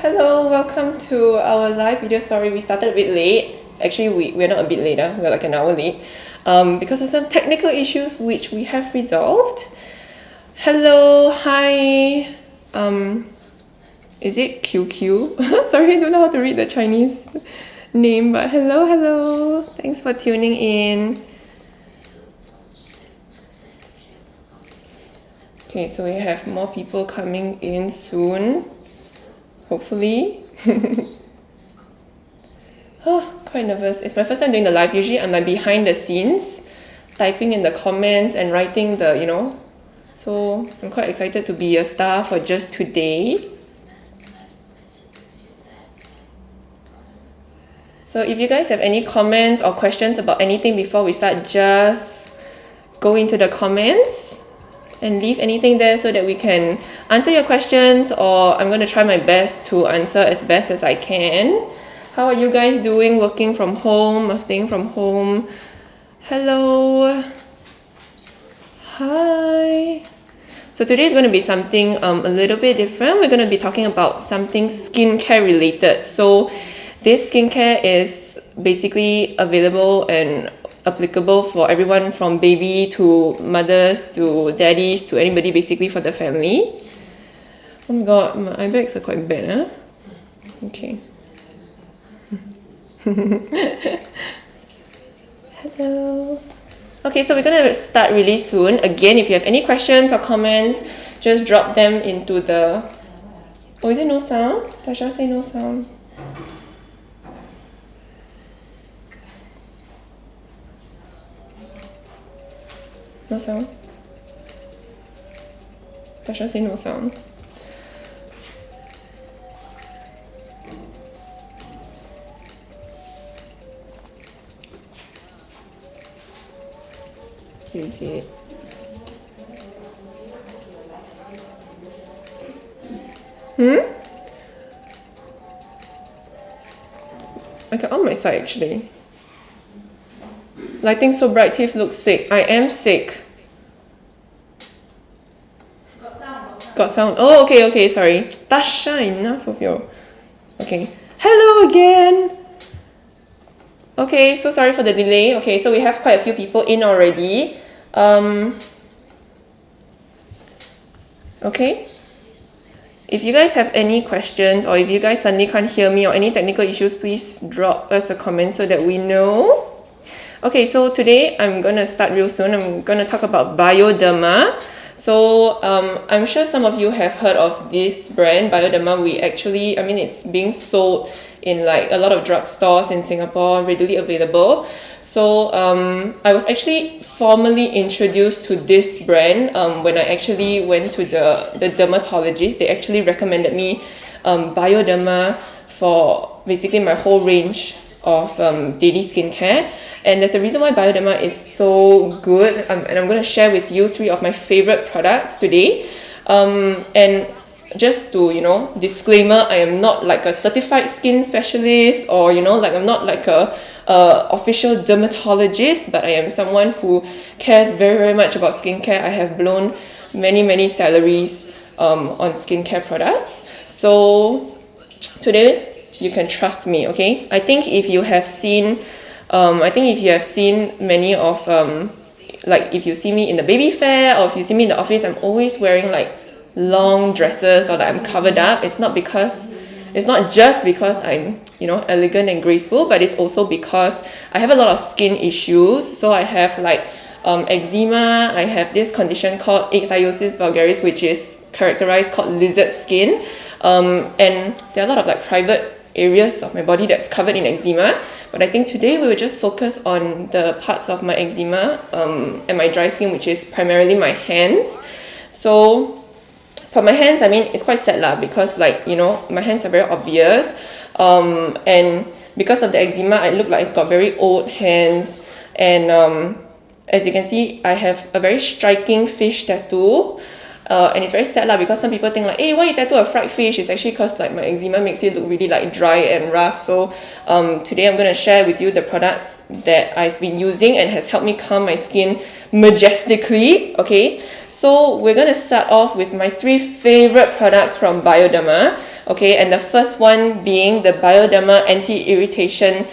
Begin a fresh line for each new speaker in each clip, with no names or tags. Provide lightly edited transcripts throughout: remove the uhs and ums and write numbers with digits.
Hello, welcome to our live video. Sorry, we started a bit late. Actually, we're not a bit later, we're like an hour late because of some technical issues which we have resolved. Hello, hi. Is it QQ? Sorry, I don't know how to read the Chinese name, but hello. Thanks for tuning in. Okay, so we have more people coming in soon, hopefully. Oh, quite nervous. It's my first time doing the live. Usually I'm like behind the scenes, typing in the comments and writing the, So I'm quite excited to be a star for just today. So if you guys have any comments or questions about anything before we start, just go into the comments and leave anything there so that we can answer your questions, or I'm going to try my best to answer as best as I can. How are you guys doing, working from home or staying from home? Hello. Hi. So today is going to be something a little bit different. We're going to be talking about something skincare related. So this skincare is basically available and applicable for everyone from baby to mothers to daddies to anybody basically for the family. Oh my god, my eye bags are quite bad, huh? Okay. Hello. Okay, so we're gonna start really soon. Again, if you have any questions or comments, just drop them into the... Oh, is it no sound? Tasha say no sound. No sound? Tasha say no sound. Is it? I can on my side actually. Lighting so bright, teeth look sick. I am sick. Got sound. Oh, okay, sorry. Tasha, enough of your... Okay. Hello again. Okay, so sorry for the delay. Okay, so we have quite a few people in already. Okay. If you guys have any questions, or if you guys suddenly can't hear me or any technical issues, please drop us a comment so that we know. Okay, so today I'm gonna start real soon. I'm gonna talk about Bioderma. So I'm sure some of you have heard of this brand, Bioderma. It's being sold in like a lot of drugstores in Singapore, readily available. So I was actually formally introduced to this brand when I actually went to the dermatologist. They actually recommended me Bioderma for basically my whole range of daily skincare. And there's a reason why Bioderma is so good, and I'm going to share with you 3 of my favorite products today. And just to, disclaimer, I am not like a certified skin specialist, or, I'm not like a official dermatologist, but I am someone who cares very, very much about skincare. I have blown many salaries on skincare products. So today, you can trust me, okay? I think if you have seen many of, like if you see me in the baby fair or if you see me in the office, I'm always wearing like long dresses or that I'm covered up. It's not just because I'm, elegant and graceful, but it's also because I have a lot of skin issues. So I have like eczema, I have this condition called ichthyosis vulgaris, which is characterized called lizard skin. And there are a lot of like private areas of my body that's covered in eczema, but I think today we will just focus on the parts of my eczema and my dry skin, which is primarily my hands. So for my hands, it's quite sad lah, because like, my hands are very obvious, and because of the eczema, I look like I've got very old hands, and as you can see, I have a very striking fish tattoo. And it's very sad lah, because some people think like, hey, why you tattoo a fried fish? It's actually because like my eczema makes it look really like dry and rough. So today I'm going to share with you the products that I've been using and has helped me calm my skin majestically. Okay, so we're going to start off with my 3 favorite products from Bioderma. Okay, and the first one being the Bioderma Anti-Irritation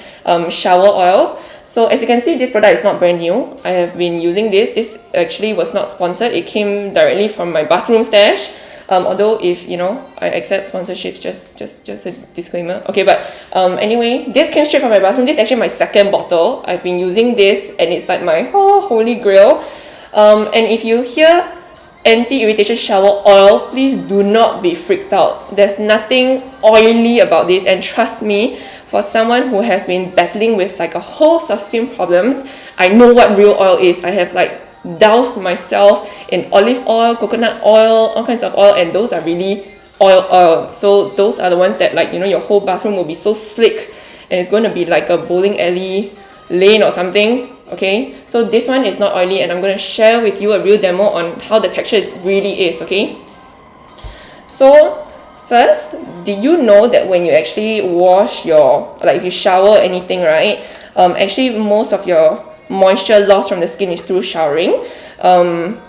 Shower Oil. So as you can see, this product is not brand new. I have been using this. This actually was not sponsored. It came directly from my bathroom stash. Although if you know, I accept sponsorships, just a disclaimer. Okay, but anyway, this came straight from my bathroom. This is actually my second bottle. I've been using this, and it's like my holy grail. And if you hear anti-irritation shower oil, please do not be freaked out. There's nothing oily about this, and trust me, for someone who has been battling with like a host of skin problems, I know what real oil is. I have like doused myself in olive oil, coconut oil, all kinds of oil, and those are really oil. So those are the ones that, like, you know, your whole bathroom will be so slick and it's going to be like a bowling alley lane or something. Okay, so this one is not oily, and I'm going to share with you a real demo on how the texture really is. Okay, so first, did you know that when you actually wash your, like if you shower or anything, right, actually most of your moisture lost from the skin is through showering,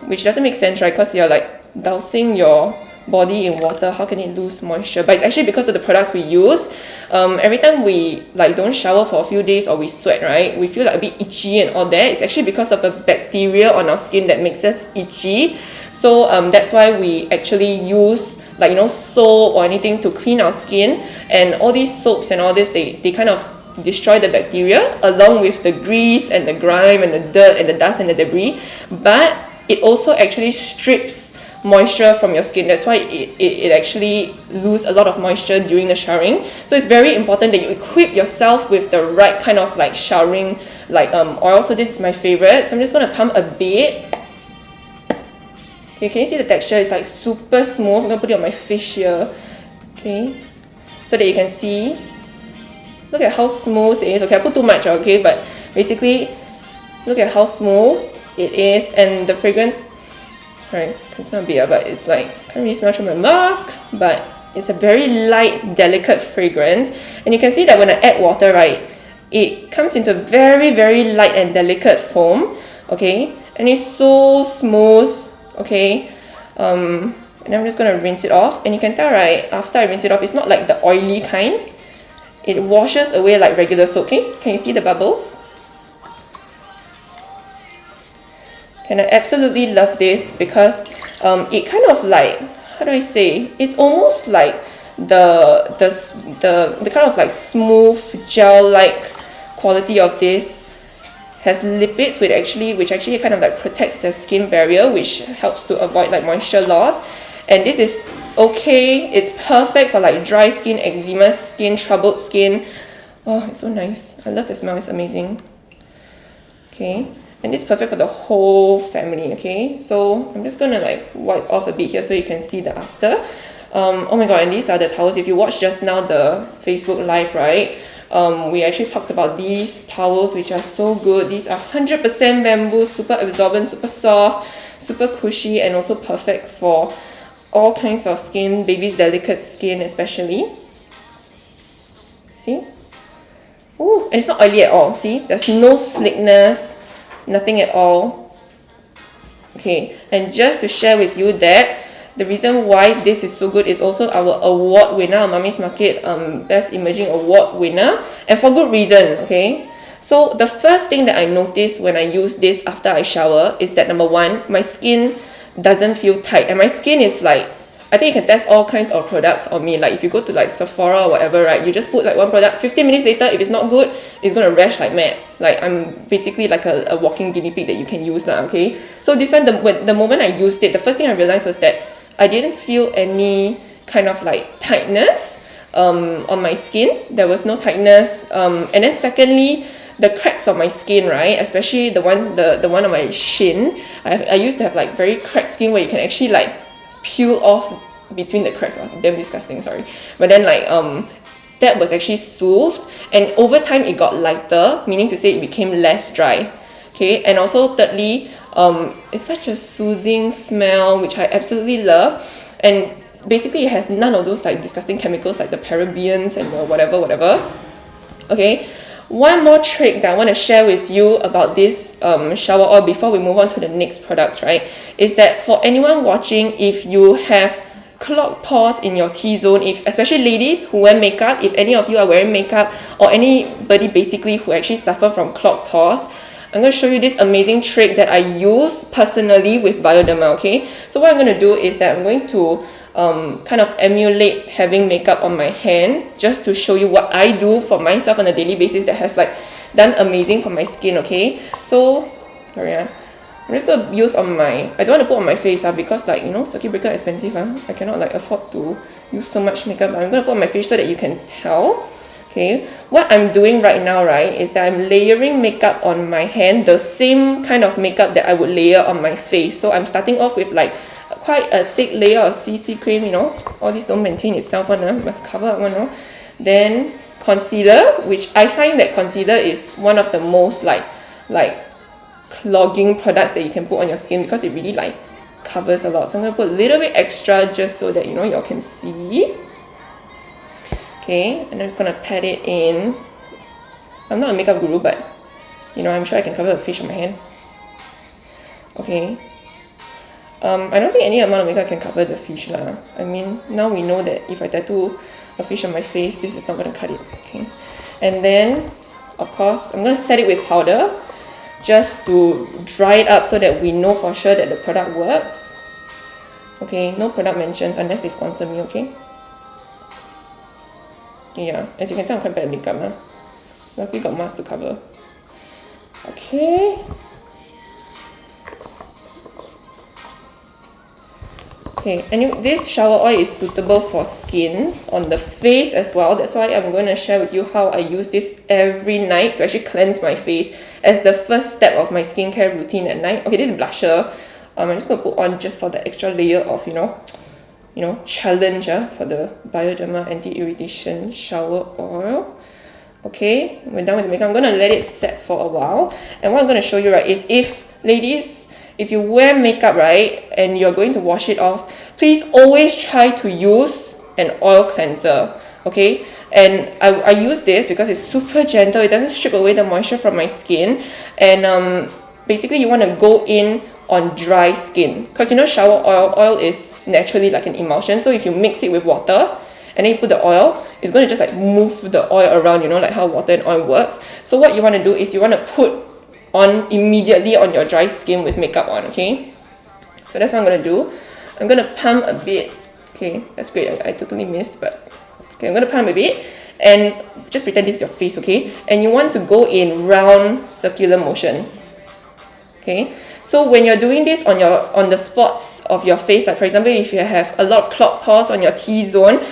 which doesn't make sense, right? Because you're like dousing your body in water, how can it lose moisture? But it's actually because of the products we use. Every time we like don't shower for a few days or we sweat, right, we feel like a bit itchy and all that. It's actually because of the bacteria on our skin that makes us itchy. So that's why we actually use, like, you know, soap or anything to clean our skin, and all these soaps and all this, they kind of destroy the bacteria along with the grease and the grime and the dirt and the dust and the debris, but it also actually strips moisture from your skin. That's why it actually lose a lot of moisture during the showering. So it's very important that you equip yourself with the right kind of like showering like oil. So this is my favorite, so I'm just going to pump a bit. Okay, can you see the texture? It's like super smooth. I'm going to put it on my fish here, okay, so that you can see. Look at how smooth it is. Okay, I put too much, okay, but basically look at how smooth it is, and the fragrance, sorry, can smell a bit, but it's like, can't really smell through my mask, but it's a very light, delicate fragrance. And you can see that when I add water, right, it comes into very, very light and delicate foam, okay, and it's so smooth, okay. And I'm just gonna rinse it off, and you can tell, right, after I rinse it off, it's not like the oily kind. It washes away like regular soap, okay? Can you see the bubbles? And I absolutely love this because it kind of like, how do I say? It's almost like the kind of like smooth gel-like quality of this has lipids which actually kind of like protects the skin barrier, which helps to avoid like moisture loss. And this is okay, it's perfect for like dry skin, eczema skin, troubled skin. Oh, it's so nice. I love the smell, it's amazing. Okay, and it's perfect for the whole family. Okay, so I'm just gonna like wipe off a bit here so you can see the after. Oh my god, and these are the towels. If you watched just now the Facebook live, right, we actually talked about these towels, which are so good. These are 100% bamboo, super absorbent, super soft, super cushy, and also perfect for all kinds of skin, baby's delicate skin especially. See? Ooh, and it's not oily at all. See? There's no slickness, nothing at all. Okay, and just to share with you that the reason why this is so good is also our award winner, Mummy's Market Best Emerging Award winner, and for good reason, okay? So the first thing that I noticed when I use this after I shower is that, number one, my skin doesn't feel tight, and my skin is like, I think you can test all kinds of products on me. Like if you go to like Sephora or whatever, right, you just put like one product, 15 minutes later, if it's not good, it's gonna rash like mad. Like I'm basically like a walking guinea pig that you can use now, okay? So this one, the moment I used it, the first thing I realized was that I didn't feel any kind of like tightness on my skin. There was no tightness, and then secondly, the cracks on my skin, right, especially the one on my shin, I used to have like very cracked skin where you can actually like peel off between the cracks. Oh, damn disgusting, sorry. But then like that was actually soothed, and over time it got lighter, meaning to say it became less dry. Okay, and also thirdly, it's such a soothing smell, which I absolutely love, and basically it has none of those like disgusting chemicals like the parabens and the whatever. Okay, one more trick that I want to share with you about this shower oil before we move on to the next products, right, is that for anyone watching, if you have clogged pores in your T-zone, if especially ladies who wear makeup, if any of you are wearing makeup, or anybody basically who actually suffer from clogged pores, I'm going to show you this amazing trick that I use personally with Bioderma, okay? So what I'm going to do is that I'm going to kind of emulate having makeup on my hand, just to show you what I do for myself on a daily basis that has like done amazing for my skin, okay? So, sorry, I'm just going to use on my, I don't want to put on my face because like, you know, circuit breaker expensive, I cannot like afford to use so much makeup, but I'm going to put on my face so that you can tell. Okay, what I'm doing right now, right, is that I'm layering makeup on my hand, the same kind of makeup that I would layer on my face. So I'm starting off with like quite a thick layer of CC cream, you know, all this don't maintain itself one, must cover up one. Then concealer, which I find that concealer is one of the most like clogging products that you can put on your skin, because it really like covers a lot. So I'm going to put a little bit extra just so that, you know, y'all can see. Okay, and I'm just going to pat it in. I'm not a makeup guru, but, you know, I'm sure I can cover a fish on my hand. Okay. I don't think any amount of makeup can cover the fish lah. I mean, now we know that if I tattoo a fish on my face, this is not going to cut it. Okay. And then, of course, I'm going to set it with powder, just to dry it up so that we know for sure that the product works. Okay, no product mentions unless they sponsor me, okay? Yeah, as you can tell, I'm quite bad at makeup. Luckily got mask to cover. Okay. Okay, anyway, this shower oil is suitable for skin, on the face as well. That's why I'm going to share with you how I use this every night to actually cleanse my face as the first step of my skincare routine at night. Okay, this is blusher. I'm just going to put on just for the extra layer of, you know, challenge for the Bioderma Anti-Irritation Shower Oil. Okay, we're done with the makeup. I'm going to let it set for a while. And what I'm going to show you, right, is if you wear makeup, right, and you're going to wash it off, please always try to use an oil cleanser, okay? And I use this because it's super gentle. It doesn't strip away the moisture from my skin. And basically, you want to go in on dry skin, because, you know, shower oil is naturally like an emulsion. So if you mix it with water and then you put the oil, it's going to just like move the oil around, you know, like how water and oil works. So what you want to do is you want to put on immediately on your dry skin with makeup on, okay? So that's what I'm going to do. I'm going to pump a bit. Okay, that's great. I totally missed, but okay, I'm going to pump a bit and just pretend this is your face, okay? And you want to go in round circular motions. Okay, so when you're doing this on the spots of your face, like for example, if you have a lot of clogged pores on your T-zone,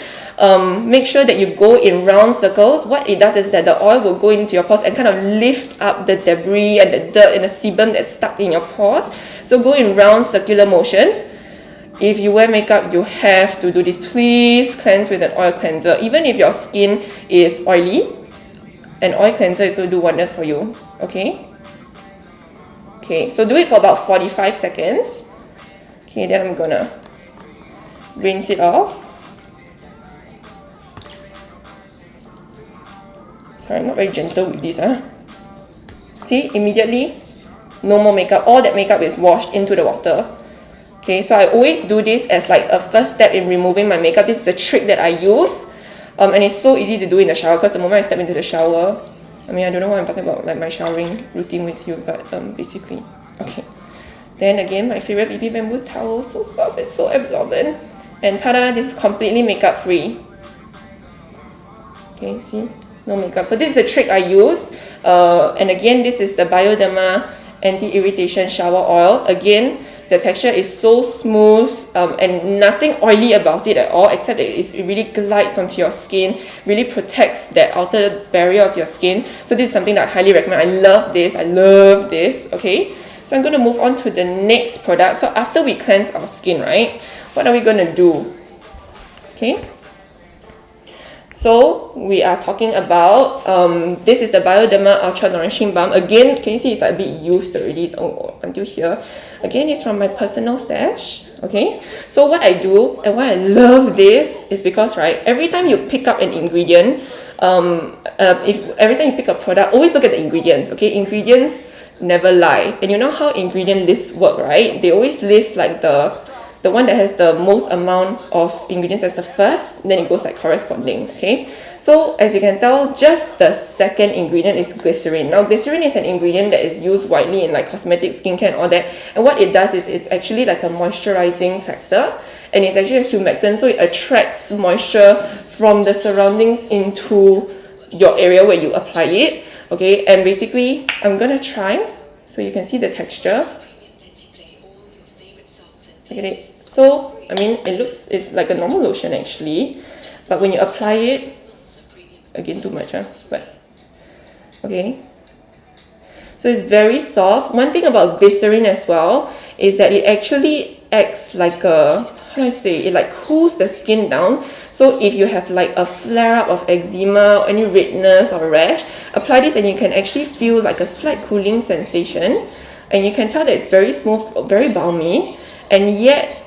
make sure that you go in round circles. What it does is that the oil will go into your pores and kind of lift up the debris and the dirt and the sebum that's stuck in your pores. So go in round circular motions. If you wear makeup, you have to do this. Please cleanse with an oil cleanser. Even if your skin is oily, an oil cleanser is going to do wonders for you, okay? Okay, so do it for about 45 seconds. Okay, then I'm gonna rinse it off. Sorry, I'm not very gentle with this. See, immediately, no more makeup. All that makeup is washed into the water. Okay, so I always do this as like a first step in removing my makeup. This is a trick that I use. And it's so easy to do in the shower, because the moment I step into the shower, I mean, I don't know why I'm talking about like my showering routine with you, but basically, okay. Then again, my favorite BB bamboo towel, so soft, it's so absorbent. And tada, this is completely makeup free. Okay, see, no makeup. So this is a trick I use. And again, this is the Bioderma Anti-Irritation Shower Oil. Again, the texture is so smooth and nothing oily about it at all, except that it really glides onto your skin, really protects that outer barrier of your skin. So this is something that I highly recommend. I love this, okay? So I'm going to move on to the next product. So after we cleanse our skin, right, what are we going to do? Okay? So we are talking about, this is the Bioderma Ultra Nourishing Balm. Again, can you see it's like a bit used already, so until here. Again, it's from my personal stash, okay? So what I do, and why I love this, is because, right, every time you pick up an ingredient, every time you pick a product, always look at the ingredients, okay? Ingredients never lie. And you know how ingredient lists work, right? They always list like the the one that has the most amount of ingredients as the first, then it goes like corresponding, okay? So as you can tell, just the second ingredient is glycerin. Now glycerin is an ingredient that is used widely in like cosmetics, skincare and all that, and what it does is it's actually like a moisturizing factor, and it's actually a humectant, so it attracts moisture from the surroundings into your area where you apply it, okay? And basically, I'm gonna try so you can see the texture. Look at it. So, I mean, it's like a normal lotion actually, but when you apply it, again too much, but okay. So it's very soft. One thing about glycerin as well is that it actually acts like a, how do I say, it like cools the skin down. So if you have like a flare-up of eczema or any redness or rash, apply this and you can actually feel like a slight cooling sensation, and you can tell that it's very smooth, very balmy, and yet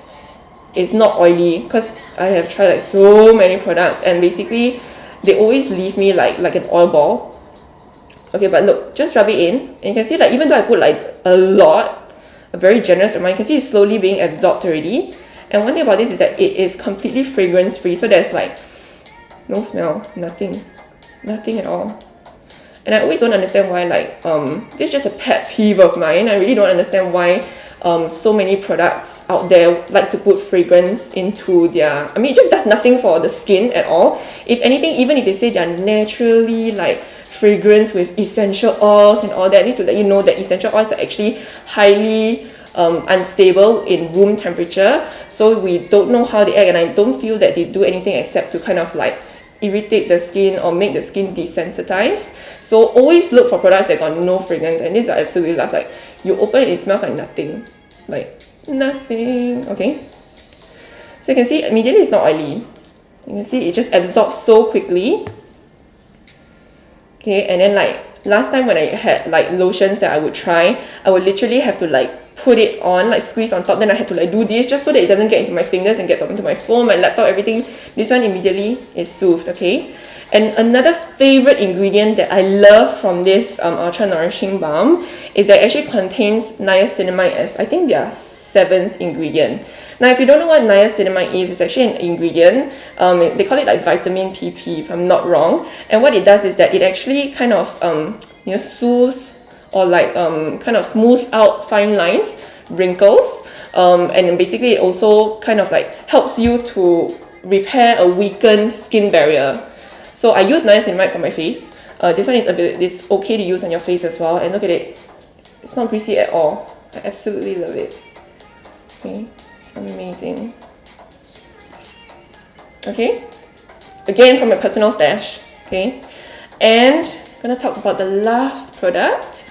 it's not oily, because I have tried like so many products and basically they always leave me like an oil ball. Okay, but look, just rub it in and you can see like even though I put like a very generous amount, you can see it's slowly being absorbed already. And one thing about this is that it is completely fragrance free, so there's like no smell, nothing at all. And I always don't understand why, like this is just a pet peeve of mine. I really don't understand why so many products out there like to put fragrance into their, I mean, it just does nothing for the skin at all. If anything, even if they say they're naturally like fragrance with essential oils and all that, I need to let you know that essential oils are actually highly unstable in room temperature, so we don't know how they act, and I don't feel that they do anything except to kind of like irritate the skin or make the skin desensitized. So always look for products that got no fragrance, and these are absolutely love. Like you open it, it smells like nothing, okay? So you can see immediately it's not oily. You can see it just absorbs so quickly. Okay, and then like last time when I had like lotions that I would try, I would literally have to like put it on, like squeeze on top, then I had to like do this just so that it doesn't get into my fingers and get into my phone, my laptop, everything. This one immediately is soothed, okay? And another favorite ingredient that I love from this Ultra Nourishing Balm is that it actually contains niacinamide as, I think, their 7th ingredient. Now, if you don't know what niacinamide is, it's actually an ingredient. They call it like vitamin PP, if I'm not wrong. And what it does is that it actually kind of soothes or like kind of smooth out fine lines, wrinkles, and then basically it also kind of like helps you to repair a weakened skin barrier. So I use niacinamide for my face. This one is okay to use on your face as well, and look at it, it's not greasy at all. I absolutely love it. Okay, it's amazing. Okay, again from my personal stash. Okay, and I'm gonna talk about the last product,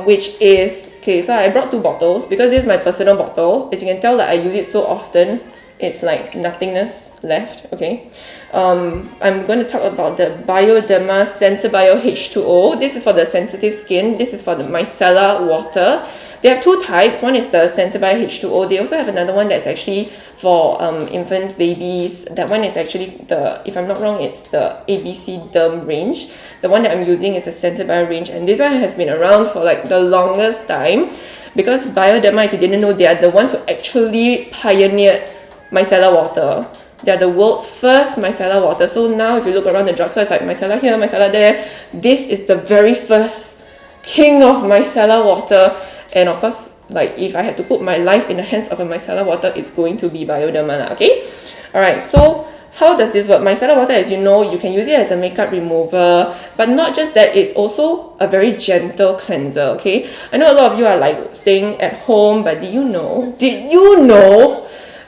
which is, okay, so I brought 2 bottles because this is my personal bottle. As you can tell that I use it so often, it's like nothingness left, okay? I'm going to talk about the Bioderma Sensor Bio H2o. This is for the sensitive skin. This is for the micellar water. They have 2 types. One is the Sensor Bio H2o. They also have another one that's actually for infants, babies. That one is actually if I'm not wrong, it's the ABC Derm range. The one that I'm using is the Sensor Bio range, and this one has been around for like the longest time because Bioderma, if you didn't know, they are the ones who actually pioneered micellar water. They are the world's first micellar water. So now if you look around the drugstore, it's like micellar here, micellar there. This is the very first king of micellar water. And of course, like if I had to put my life in the hands of a micellar water, it's going to be Bioderma, okay? Alright, so how does this work? Micellar water, as you know, you can use it as a makeup remover, but not just that, it's also a very gentle cleanser, okay? I know a lot of you are like staying at home, but did you know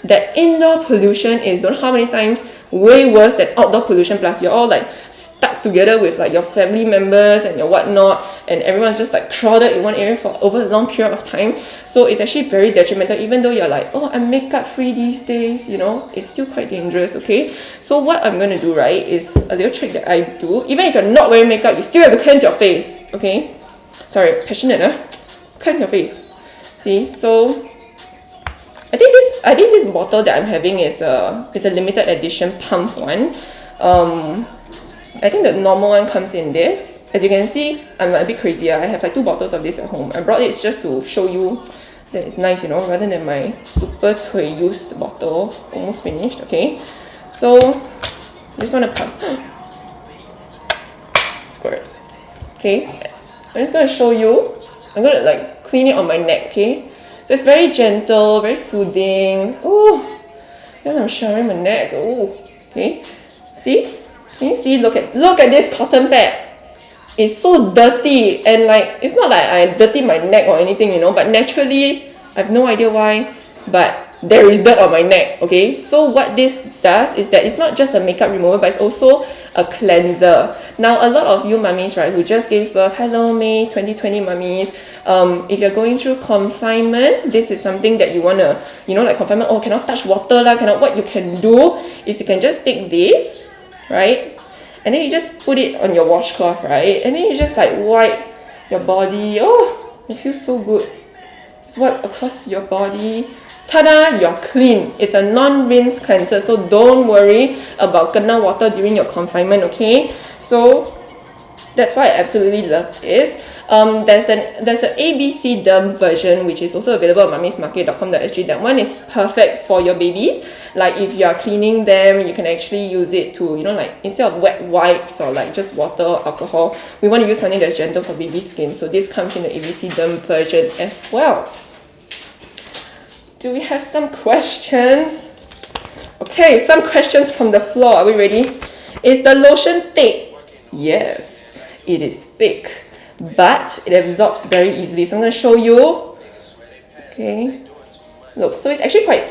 that indoor pollution is don't know how many times way worse than outdoor pollution, plus you're all like stuck together with like your family members and your whatnot, and everyone's just like crowded in one area for over a long period of time. So it's actually very detrimental. Even though you're like, oh, I'm makeup free these days, you know, it's still quite dangerous, okay? So what I'm going to do, right, is a little trick that I do. Even if you're not wearing makeup, you still have to cleanse your face, okay? Sorry, passionate, cleanse your face. See, so I think this bottle that I'm having is a limited edition pump one. I think the normal one comes in this. As you can see, I'm like a bit crazy. I have like 2 bottles of this at home. I brought it just to show you that is nice, you know, rather than my super cui used bottle. Almost finished, okay? So, I just want to pump. Squirt. Okay, I'm just going to show you. I'm going to like clean it on my neck, okay? So it's very gentle, very soothing. Oh, then I'm showering my neck. Oh, okay. See? Can you see? Look at this cotton pad. It's so dirty, and like it's not like I dirty my neck or anything, you know, but naturally I have no idea why, but there is dirt on my neck, okay? So what this does is that it's not just a makeup remover, but it's also a cleanser. Now, a lot of you mummies, right, who just gave birth, hello May 2020 mummies, if you're going through confinement, this is something that you want to, you know, like confinement, oh, cannot touch water lah, cannot, what you can do is you can just take this, right, and then you just put it on your washcloth, right, and then you just like wipe your body. Oh, it feels so good. Just wipe across your body. Ta-da! You're clean. It's a non-rinse cleanser, so don't worry about kena water during your confinement, okay? So that's why I absolutely love this. There's an ABC derm version, which is also available at mummiesmarket.com.sg. That one is perfect for your babies. Like if you are cleaning them, you can actually use it to, you know, like instead of wet wipes or like just water or alcohol, we want to use something that's gentle for baby skin. So this comes in the ABC derm version as well. Do we have some questions? Okay, some questions from the floor. Are we ready? Is the lotion thick? Yes, it is thick, but it absorbs very easily. So I'm going to show you. Okay, look, so it's actually quite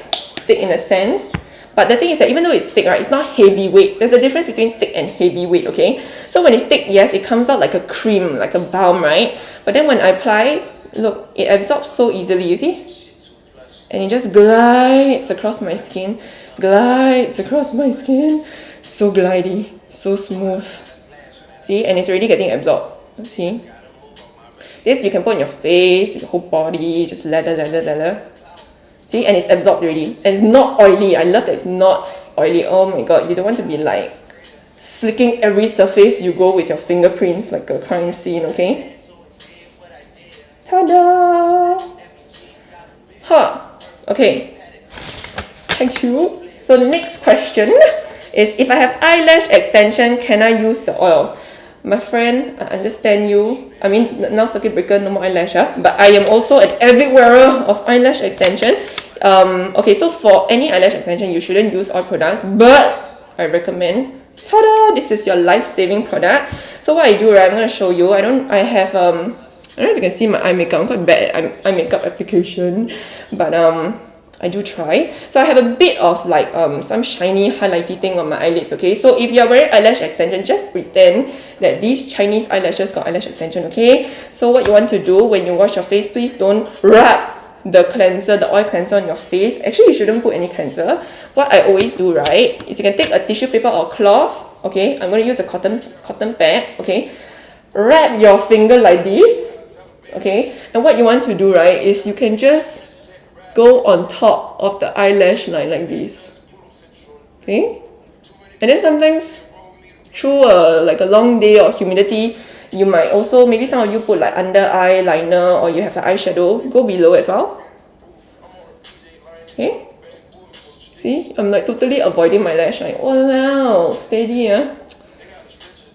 thick in a sense, but the thing is that even though it's thick, right, it's not heavyweight. There's a difference between thick and heavyweight, okay? So when it's thick, yes, it comes out like a cream, like a balm, right? But then when I apply, look, it absorbs so easily, you see? And it just glides across my skin, glides across my skin, so glidey, so smooth. See, and it's already getting absorbed. See, this you can put on your face, your whole body, just lather. See, and it's absorbed already, and it's not oily. I love that it's not oily. Oh my god, you don't want to be like slicking every surface you go with your fingerprints like a crime scene, okay? Ta-da! Huh. Okay, thank you. So the next question is, if I have eyelash extension, can I use the oil? My friend, I understand you. I mean, now circuit breaker, no more eyelash, but I am also an avid wearer of eyelash extension. Okay, so for any eyelash extension, you shouldn't use oil products, but I recommend, ta-da, this is your life-saving product. So what I do, right, I'm going to show you. I don't know if you can see my eye makeup. I'm quite bad at eye makeup application, but I do try. So I have a bit of like some shiny highlighty thing on my eyelids, okay? So if you're wearing eyelash extension, just pretend that these Chinese eyelashes got eyelash extension, okay? So what you want to do when you wash your face, please don't rub the cleanser, the oil cleanser on your face. Actually, you shouldn't put any cleanser. What I always do, right, is you can take a tissue paper or cloth, okay? I'm going to use a cotton pad, okay? Wrap your finger like this. Okay, and what you want to do, right, is you can just go on top of the eyelash line like this. Okay, and then sometimes through like a long day or humidity, you might also, maybe some of you put like under eye liner, or you have the eyeshadow, go below as well. Okay, see, I'm like totally avoiding my lash line. Wow, steady, yeah.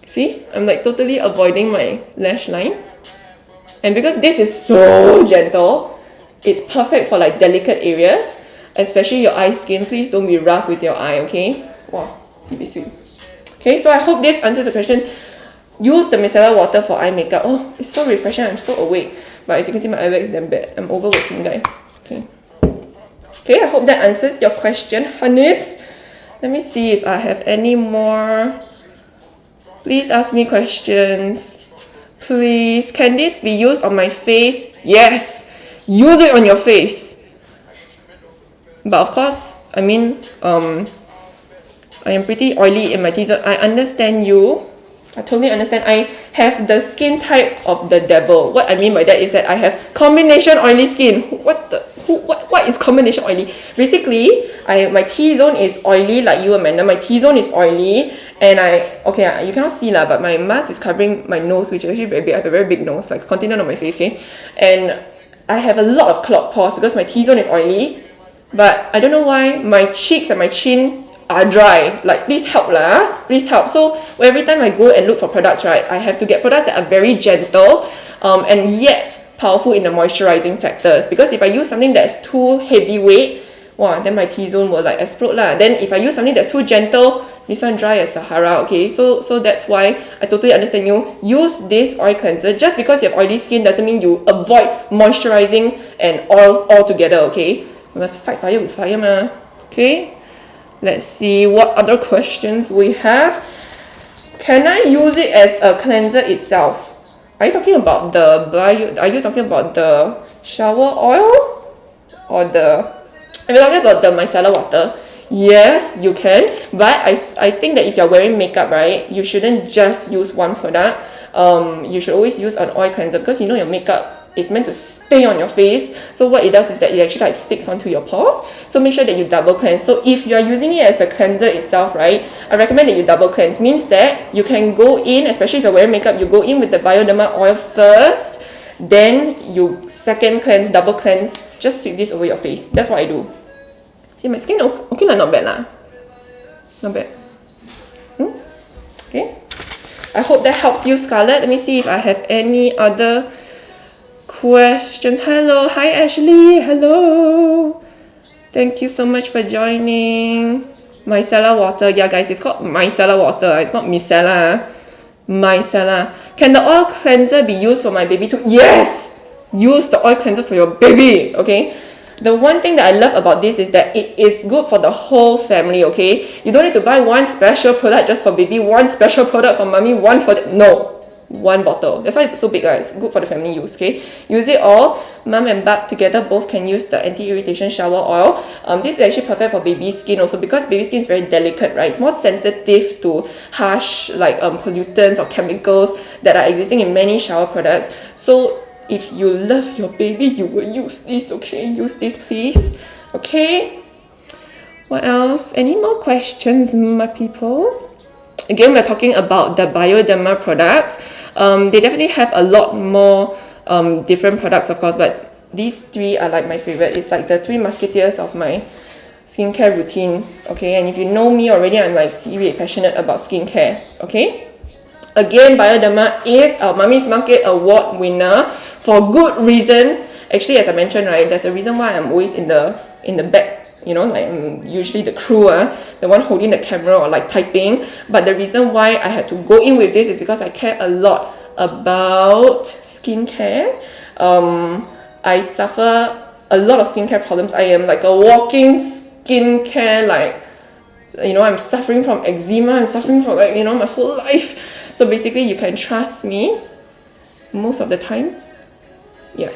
See, I'm like totally avoiding my lash line. And because this is so gentle, it's perfect for like delicate areas, especially your eye skin. Please don't be rough with your eye, okay? Wow, sweet. Okay, so I hope this answers the question. Use the micellar water for eye makeup. Oh, it's so refreshing. I'm so awake. But as you can see, my eye bag is damn bad. I'm overworking, guys. Okay, I hope that answers your question, honeys. Let me see if I have any more. Please ask me questions. Please, can this be used on my face? Yes, use it on your face. But of course, I mean, I am pretty oily in my T-zone. I understand you. I totally understand. I have the skin type of the devil. What I mean by that is that I have combination oily skin. What is combination oily? Basically, my T-zone is oily like you, Amanda. My T-zone is oily, and okay, you cannot see lah, but my mask is covering my nose, which is actually very big. I have a very big nose, like continent on my face, okay? And I have a lot of clogged pores because my T-zone is oily, but I don't know why my cheeks and my chin are dry. Like, please help lah, please help. So every time I go and look for products, right, I have to get products that are very gentle and yet powerful in the moisturizing factors, because if I use something that's too heavyweight, wow, then my T-zone will like explode lah. Then if I use something that's too gentle, this one dry as Sahara, okay? So that's why I totally understand you. Use this oil cleanser. Just because you have oily skin doesn't mean you avoid moisturizing and oils altogether, okay? We must fight fire with fire, ma. Okay? Let's see what other questions we have. Can I use it as a cleanser itself? Are you talking about are you talking about the shower oil? Or are you talking about the micellar water? Yes, you can, but I think that if you're wearing makeup, right, you shouldn't just use one product. You should always use an oil cleanser, because you know your makeup is meant to stay on your face. So what it does is that it actually like sticks onto your pores. So make sure that you double cleanse. So if you're using it as a cleanser itself, right, I recommend that you double cleanse. Means that you can go in, especially if you're wearing makeup, you go in with the Bioderma oil first, then you second cleanse, double cleanse, just sweep this over your face. That's what I do. See, my skin okay lah, not bad lah. Not bad. Okay. I hope that helps you, Scarlett. Let me see if I have any other questions. Hello, hi Ashley. Hello. Thank you so much for joining. Micellar water. Yeah, guys, it's called micellar water. It's not micellar. Micellar. Can the oil cleanser be used for my baby too? Yes! Use the oil cleanser for your baby, okay? The one thing that I love about this is that it is good for the whole family, okay? You don't need to buy one special product just for baby, one special product for mommy, one for no. One bottle. That's why it's so big, guys. Good for the family use, okay? Use it all. Mom and Bab together both can use the anti-irritation shower oil. This is actually perfect for baby skin also, because baby skin is very delicate, right? It's more sensitive to harsh like pollutants or chemicals that are existing in many shower products. So if you love your baby, you will use this, okay? Use this, please. Okay? What else? Any more questions, my people? Again, we're talking about the Bioderma products. They definitely have a lot more different products, of course, but these three are like my favorite. It's like the three musketeers of my skincare routine, okay? And if you know me already, I'm like seriously passionate about skincare, okay? Again, Bioderma is our Mummy's Market Award winner for good reason. Actually, as I mentioned, right, there's a reason why I'm always in the back, you know, like I'm usually the crew, the one holding the camera or like typing. But the reason why I had to go in with this is because I care a lot about skincare. I suffer a lot of skincare problems. I am like a walking skincare, like, you know, I'm suffering from eczema, I'm suffering from, like, you know, my whole life. So basically, you can trust me most of the time. Yeah.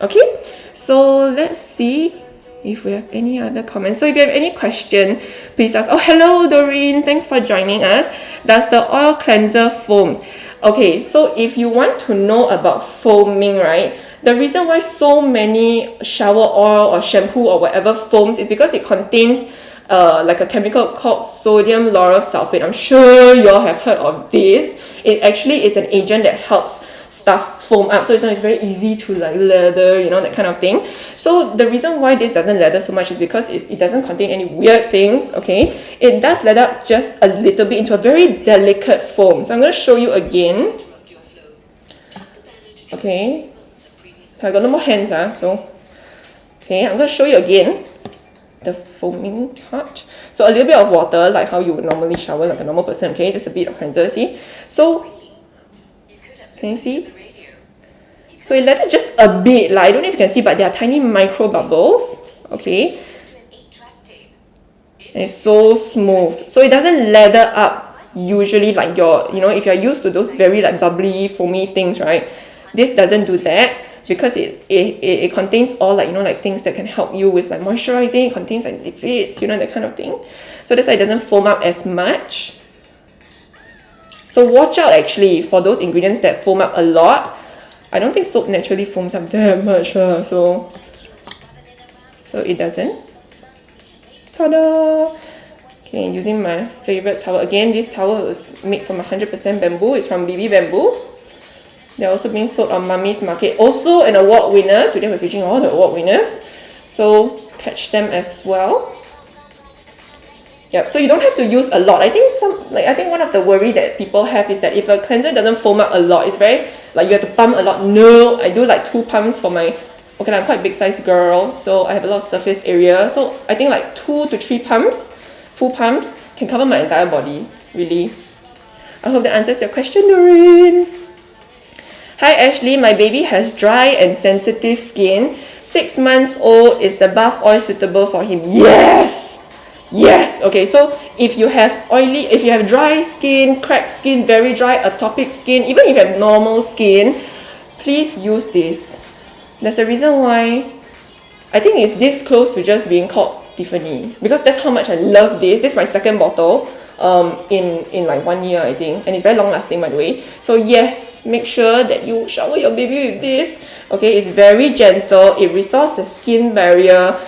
Okay. So let's see if we have any other comments. So if you have any question, please ask. Oh, hello, Doreen. Thanks for joining us. Does the oil cleanser foam? Okay. So if you want to know about foaming, right? The reason why so many shower oil or shampoo or whatever foams is because it contains like a chemical called sodium lauryl sulfate. I'm sure you all have heard of this. It actually is an agent that helps stuff foam up, so it's very easy to like lather, you know, that kind of thing. So the reason why this doesn't lather so much is because it doesn't contain any weird things, okay? It does lather up just a little bit into a very delicate foam. So I'm going to show you again. Okay. I got no more hands, so okay, I'm going to show you again the foaming part. So a little bit of water, like how you would normally shower like a normal person, okay? Just a bit of cleanser, see? So, can you see? So it lathered just a bit, like, I don't know if you can see, but there are tiny micro bubbles, okay? And it's so smooth. So it doesn't lather up usually like your, you know, if you're used to those very like bubbly, foamy things, right? This doesn't do that, because it contains all like, you know, like things that can help you with like moisturizing. It contains like lipids, you know, that kind of thing. So that's why it doesn't foam up as much. So watch out actually for those ingredients that foam up a lot. I don't think soap naturally foams up that much, so it doesn't. Ta-da! Okay, using my favorite towel. Again, this towel is made from 100% bamboo. It's from BB Bamboo. They're also being sold on Mummy's Market. Also an award winner. Today we're featuring all the award winners. So catch them as well. Yep, so you don't have to use a lot. I think one of the worry that people have is that if a cleanser doesn't foam up a lot, it's very like you have to pump a lot. No, I do like 2 pumps for my, okay, I'm quite a big size girl, so I have a lot of surface area. So I think like 2 to 3 pumps, full pumps, can cover my entire body, really. I hope that answers your question, Noreen. Hi Ashley, my baby has dry and sensitive skin. 6 months old, is the bath oil suitable for him? Yes! Yes, okay, so if you have dry skin, cracked skin, very dry, atopic skin, even if you have normal skin, please use this. There's a reason why I think it's this close to just being called Tiffany, because that's how much I love this. This is my second bottle in like 1 year, I think, and it's very long lasting, by the way. So yes, make sure that you shower your baby with this. Okay, it's very gentle, it restores the skin barrier,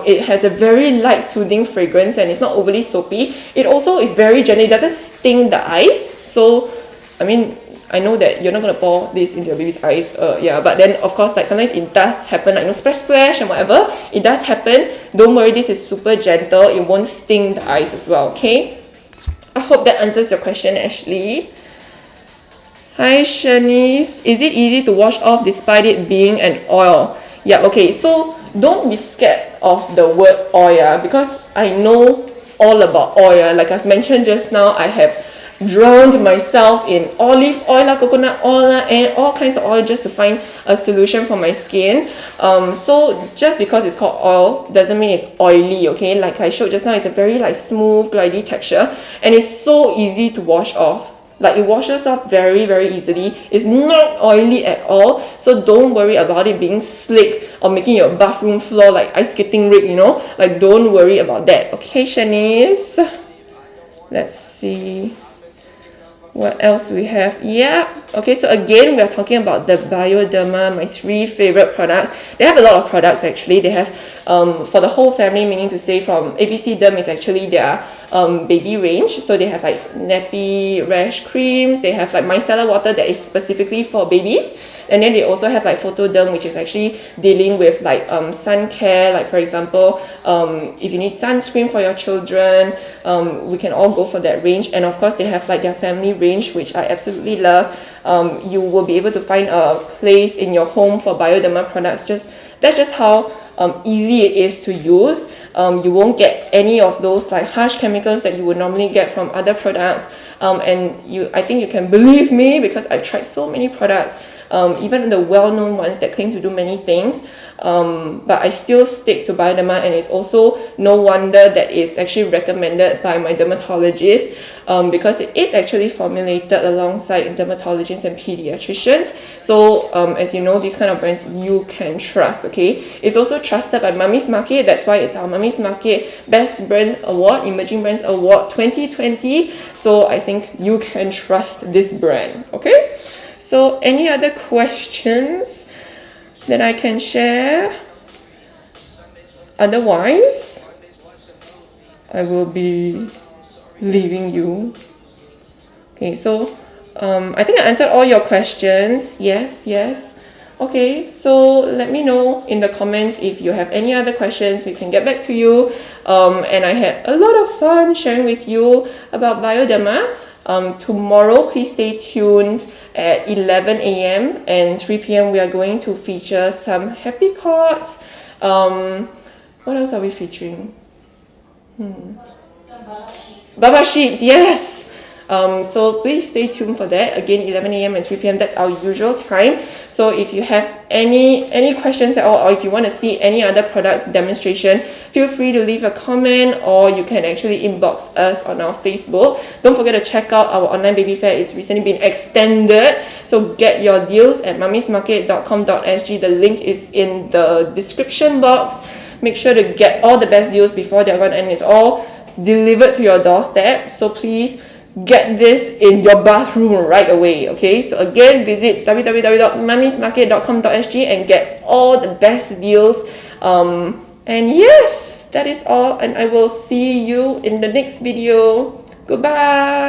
it has a very light soothing fragrance and it's not overly soapy. It also is very gentle, it doesn't sting the eyes. So I mean, I know that you're not going to pour this into your baby's eyes, yeah, but then of course, like sometimes it does happen, like splash and whatever, it does happen. Don't worry, this is super gentle, it won't sting the eyes as well. Okay, I hope that answers your question, Ashley. Hi Shanice, is it easy to wash off despite it being an oil? Yeah, okay, so don't be scared of the word oil, because I know all about oil. Like I've mentioned just now, I have drowned myself in olive oil, coconut oil, and all kinds of oil just to find a solution for my skin. So just because it's called oil doesn't mean it's oily, okay? Like I showed just now, it's a very like smooth, glidey texture, and it's so easy to wash off. Like it washes off very, very easily. It's not oily at all. So don't worry about it being slick or making your bathroom floor like ice skating rig, you know? Like don't worry about that. Okay, Shanice? Let's see what else we have. Yeah, okay, so again we are talking about the Bioderma, my 3 favorite products. They have a lot of products actually. They have for the whole family, meaning to say from ABC Derm is actually their baby range. So they have like nappy rash creams, they have like micellar water that is specifically for babies, and then they also have like Photoderm, which is actually dealing with like sun care, like for example if you need sunscreen for your children, we can all go for that range. And of course they have like their family range, which I absolutely love. You will be able to find a place in your home for Bioderma products. That's just how easy it is to use. You won't get any of those like harsh chemicals that you would normally get from other products, and I think you can believe me because I've tried so many products, even the well-known ones that claim to do many things, but I still stick to Bioderma, and it's also no wonder that it's actually recommended by my dermatologist, because it is actually formulated alongside dermatologists and pediatricians. So as you know, these kind of brands you can trust. Okay, it's also trusted by Mummy's Market. That's why it's our Mummy's Market Best Brand Award, Emerging Brands Award 2020. So I think you can trust this brand. Okay, so any other questions that I can share? Otherwise, I will be leaving you. Okay, so I think I answered all your questions. Yes. Okay, so let me know in the comments if you have any other questions. We can get back to you. And I had a lot of fun sharing with you about Bioderma. Tomorrow, please stay tuned at 11 a.m. and 3 p.m. we are going to feature some happy cards. What else are we featuring? Baba Sheeps, yes! So please stay tuned for that. Again, 11 a.m. and 3 p.m. That's our usual time. So if you have any questions at all, or if you want to see any other products demonstration, feel free to leave a comment, or you can actually inbox us on our Facebook. Don't forget to check out our online baby fair. It's recently been extended. So get your deals at mummysmarket.com.sg. The link is in the description box. Make sure to get all the best deals before they're gone, and it's all delivered to your doorstep. So please get this in your bathroom right away. Okay, so again, visit www.mummysmarket.com.sg and get all the best deals. And yes, that is all, and I will see you in the next video. Goodbye.